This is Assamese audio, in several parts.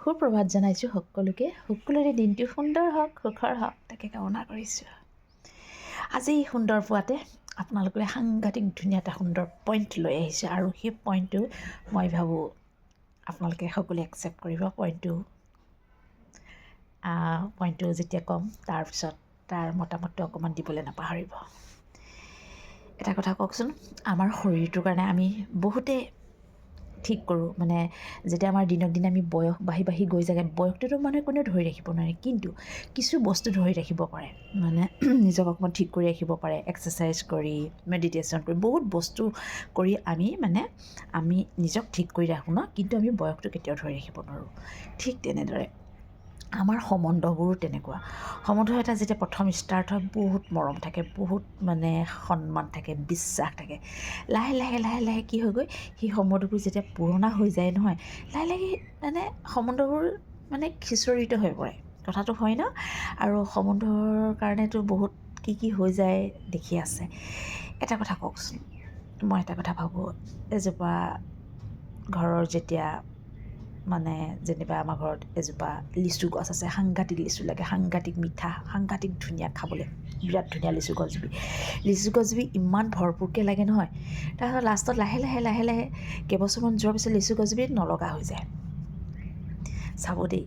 সুপ্ৰভাত জনাইছোঁ সকলোকে। সকলোৰে দিনটো সুন্দৰ হওক, সুখৰ হওক, তাকে কামনা কৰিছোঁ। আজি সুন্দৰ পোৱাতে আপোনালোকলৈ সাংঘাতিক ধুনীয়া এটা সুন্দৰ পইণ্ট লৈ আহিছোঁ আৰু সেই পইণ্টটো মই ভাবোঁ আপোনালোকে সকলোৱে একচেপ্ট কৰিব। পইণ্টটো যেতিয়া ক'ম তাৰপিছত তাৰ মতামতটো অকণমান দিবলৈ নাপাহৰিব। এটা কথা কওকচোন, আমাৰ শৰীৰটোৰ কাৰণে আমি বহুতেই ঠিক কৰোঁ, মানে যেতিয়া আমাৰ দিনক দিনে আমি বয়স বাঢ়ি বাঢ়ি গৈ যায়, বয়সটোতো মানুহে কোনেও ধৰি ৰাখিব নোৱাৰে, কিন্তু কিছু বস্তু ধৰি ৰাখিব পাৰে, মানে নিজক অকণমান ঠিক কৰি ৰাখিব পাৰে। এক্সাৰচাইজ কৰি, মেডিটেশ্যন কৰি, বহুত বস্তু কৰি আমি নিজক ঠিক কৰি ৰাখোঁ ন, কিন্তু আমি বয়সটো কেতিয়াও ধৰি ৰাখিব নোৱাৰোঁ। ঠিক তেনেদৰে আমাৰ সম্বন্ধবোৰো তেনেকুৱা। সম্বন্ধ এটা যেতিয়া প্ৰথম ষ্টাৰ্ট হয়, বহুত মৰম থাকে, বহুত সন্মান থাকে, বিশ্বাস থাকে। লাহে লাহে কি হৈ গৈ সেই সম্বন্ধবোৰ যেতিয়া পুৰণা হৈ যায় নহয়, লাহে লাহে সম্বন্ধবোৰ খিচৰিত হৈ পৰে। কথাটো হয় ন? আৰু সম্বন্ধৰ কাৰণেতো বহুত কি হৈ যায় দেখি আছে। এটা কথা কওকচোন, মই এটা কথা ভাবোঁ, এজোপা ঘৰৰ যেতিয়া যেনিবা আমাৰ ঘৰত এজোপা লিচু গছ আছে, সাংঘাতিক লিচু লাগে, সাংঘাতিক মিঠা, সাংঘাতিক ধুনীয়া খাবলৈ, বিৰাট ধুনীয়া লিচু গছজোপি ইমান ভৰপূৰকৈ লাগে নহয়। তাৰপিছত লাষ্টত লাহে লাহে কেইবছৰমান যোৱাৰ পিছত লিচু গছজোপি নলগা হৈ যায়। চাব দেই,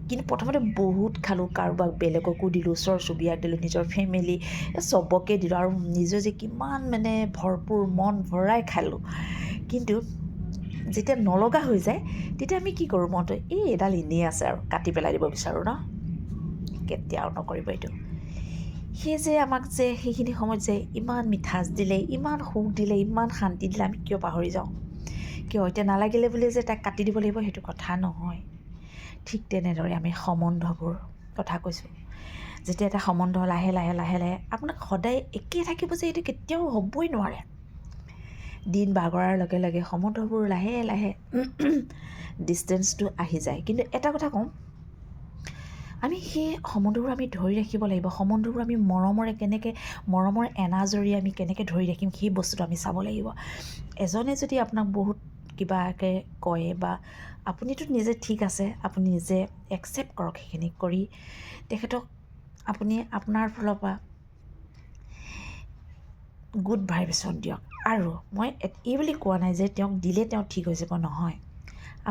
কিন্তু প্ৰথমতে বহুত খালোঁ, কাৰোবাক বেলেগকো দিলোঁ, ওচৰ চুবুৰীয়াক দিলোঁ, নিজৰ ফেমিলি চবকে দিলোঁ, আৰু নিজে যে কিমান ভৰপূৰ মন ভৰাই খালোঁ। কিন্তু যেতিয়া নলগা হৈ যায়, তেতিয়া আমি কি কৰোঁ, মনটো এডাল এনেই আছে আৰু কাটি পেলাই দিব বিচাৰোঁ ন। কেতিয়াও নকৰিব এইটো। সেই যে আমাক যে সেইখিনি সময়ত যে ইমান মিঠাচ দিলে, ইমান সুখ দিলে, ইমান শান্তি দিলে, আমি কিয় পাহৰি যাওঁ? কিয় এতিয়া নালাগিলে বুলি যে তাক কাটি দিব লাগিব, সেইটো কথা নহয়। ঠিক তেনেদৰে আমি সম্বন্ধবোৰ কথা কৈছোঁ। যেতিয়া এটা সম্বন্ধ লাহে লাহে আপোনাক সদায় একেই থাকিব যে এইটো কেতিয়াও হ'বই নোৱাৰে। দিন বাগৰাৰ লগে লগে সম্বন্ধবোৰ লাহে লাহে ডিষ্টেঞ্চটো আহি যায়। কিন্তু এটা কথা কওঁ, আমি সেই সম্বন্ধবোৰ আমি ধৰি ৰাখিব লাগিব। সম্বন্ধবোৰ আমি মৰমৰ এনাজৰি আমি কেনেকৈ ধৰি ৰাখিম, সেই বস্তুটো আমি চাব লাগিব। এজনে যদি আপোনাক বহুত কিবাকৈ কয়, বা আপুনিতো নিজে ঠিক আছে, আপুনি নিজে একচেপ্ট কৰক, সেইখিনি কৰি তেখেতক আপুনি আপোনাৰ ফালৰ পৰা গুড ভাইব্ৰেশ্যন দিয়ক। আৰু মই এই বুলি কোৱা নাই যে তেওঁক দিলে তেওঁ ঠিক হৈ যাব, নহয়।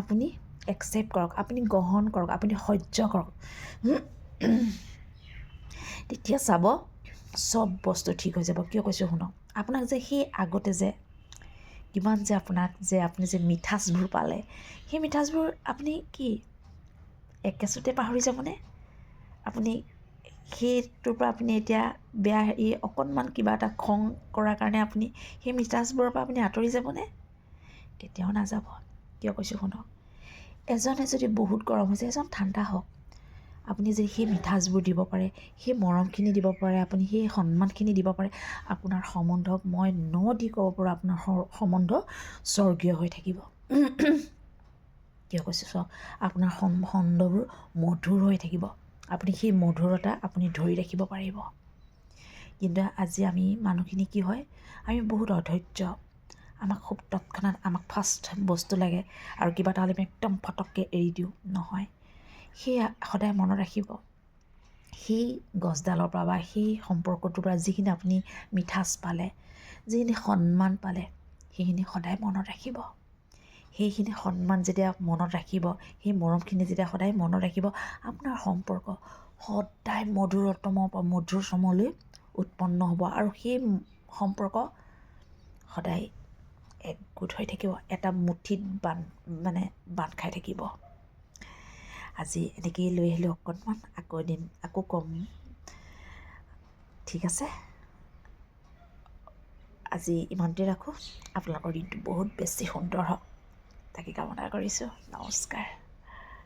আপুনি একচেপ্ট কৰক, আপুনি গ্ৰহণ কৰক, আপুনি সহ্য কৰক। তেতিয়া চাব চব বস্তু ঠিক হৈ যাব। কিয় কৈছোঁ শুনক, আপোনাক যে সেই আগতে যে কিমান যে আপুনি যে মিঠাচবোৰ পালে, সেই মিঠাচবোৰ আপুনি কি একেচোতে পাহৰি যাবনে? আপুনি সেইটোৰ পৰা আপুনি এতিয়া বেয়া অকণমান কিবা এটা খং কৰাৰ কাৰণে আপুনি সেই মিঠাচবোৰৰ পৰা আপুনি আঁতৰি যাবনে? কেতিয়াও নাযাব। কিয় কৈছোঁ শুনক, এজনে যদি বহুত গৰম হৈছে, এজন ঠাণ্ডা হওক। আপুনি যদি সেই মিঠাচবোৰ দিব পাৰে, সেই মৰমখিনি দিব পাৰে, আপুনি সেই সন্মানখিনি দিব পাৰে, আপোনাৰ সম্বন্ধক মই দি ক'ব পাৰোঁ, আপোনাৰ সম্বন্ধ স্বৰ্গীয় হৈ থাকিব। কিয় কৈছোঁ চাওক, আপোনাৰ সম্বন্ধবোৰ মধুৰ হৈ থাকিব। আপুনি সেই মধুৰতা আপুনি ধৰি ৰাখিব পাৰিব। কিন্তু আজি আমি মানুহখিনি কি হয়, আমি বহুত অধৈৰ্য। আমাক খুব তৎক্ষণাত আমাক ফাষ্ট বস্তু লাগে, আৰু কিবা এটা হ'লে আমি একদম ফটককৈ এৰি দিওঁ। নহয়, সেয়া সদায় মনত ৰাখিব। সেই গছডালৰ পৰা বা সেই সম্পৰ্কটোৰ পৰা যিখিনি আপুনি মিঠাচ পালে, যিখিনি সন্মান পালে, সেইখিনি সদায় মনত ৰাখিব। সেইখিনি সন্মান যেতিয়া মনত ৰাখিব, সেই মৰমখিনি যেতিয়া সদায় মনত ৰাখিব, আপোনাৰ সম্পৰ্ক সদায় মধুৰতমৰ পৰা মধুৰতমলৈ উৎপন্ন হ'ব, আৰু সেই সম্পৰ্ক সদায় একগোট হৈ থাকিব, এটা মুঠিত বান্ধ খাই থাকিব। আজি এনেকেই লৈ আহিলোঁ অকণমান, আকৌ ক'ম। ঠিক আছে, আজি ইমানতে ৰাখোঁ। আপোনালোকৰ দিনটো বহুত বেছি সুন্দৰ হওক, তাকে কামনা কৰিছোঁ। নমস্কাৰ।